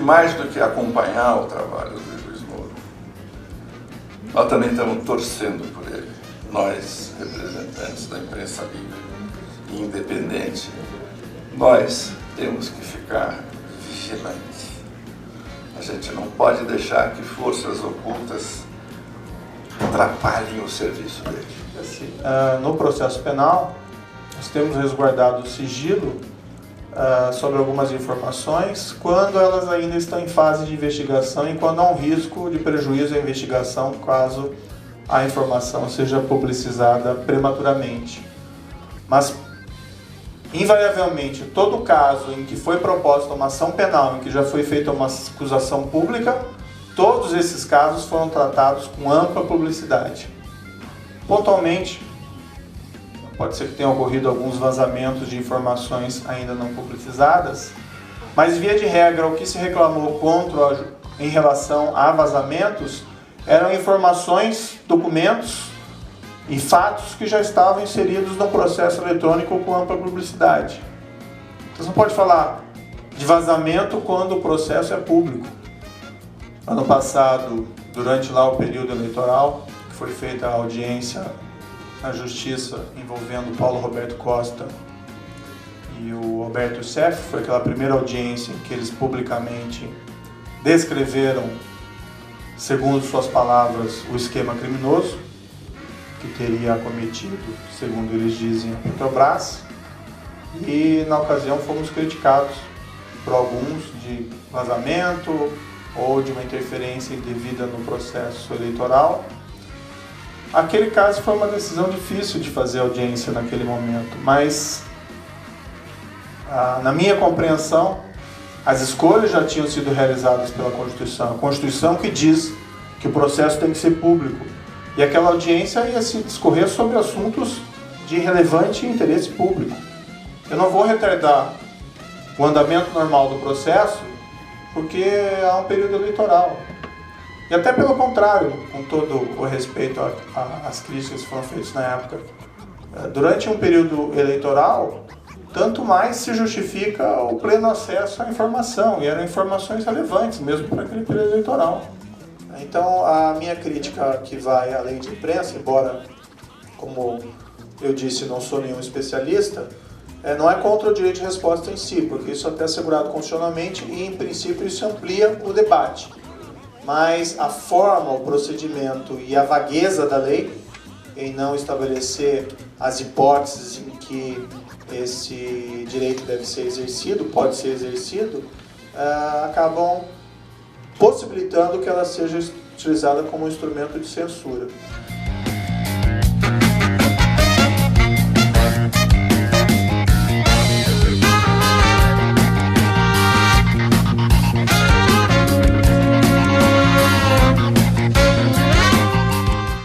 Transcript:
mais do que acompanhar o trabalho do juiz Moro, nós também estamos torcendo por ele. Nós, representantes da imprensa livre e independente, nós temos que ficar vigilantes. A gente não pode deixar que forças ocultas atrapalhem o serviço dele. Assim, no processo penal, nós temos resguardado o sigilo sobre algumas informações quando elas ainda estão em fase de investigação e quando há um risco de prejuízo à investigação caso a informação seja publicizada prematuramente. Mas, invariavelmente, todo caso em que foi proposta uma ação penal, em que já foi feita uma acusação pública, todos esses casos foram tratados com ampla publicidade. Pontualmente, pode ser que tenham ocorrido alguns vazamentos de informações ainda não publicizadas, mas via de regra o que se reclamou em relação a vazamentos eram informações, documentos e fatos que já estavam inseridos no processo eletrônico com ampla publicidade. Você não pode falar de vazamento quando o processo é público. Ano passado, durante lá o período eleitoral, que foi feita a audiência na Justiça envolvendo Paulo Roberto Costa e o Alberto Youssef, foi aquela primeira audiência em que eles publicamente descreveram, segundo suas palavras, o esquema criminoso que teria cometido, segundo eles dizem, a Petrobras, e na ocasião fomos criticados por alguns de vazamento ou de uma interferência indevida no processo eleitoral. Aquele caso foi uma decisão difícil de fazer audiência naquele momento, mas na minha compreensão, as escolhas já tinham sido realizadas pela Constituição. A Constituição que diz que o processo tem que ser público. E aquela audiência ia se discorrer sobre assuntos de relevante interesse público. Eu não vou retardar o andamento normal do processo porque há um período eleitoral. E até pelo contrário, com todo o respeito às críticas que foram feitas na época, durante um período eleitoral, tanto mais se justifica o pleno acesso à informação, e eram informações relevantes mesmo para aquele período eleitoral. Então, a minha crítica que vai além de imprensa, embora, como eu disse, não sou nenhum especialista, não é contra o direito de resposta em si, porque isso até é assegurado constitucionalmente e, em princípio, isso amplia o debate. Mas a forma, o procedimento e a vagueza da lei em não estabelecer as hipóteses em que esse direito deve ser exercido, pode ser exercido, acabam possibilitando que ela seja utilizada como um instrumento de censura.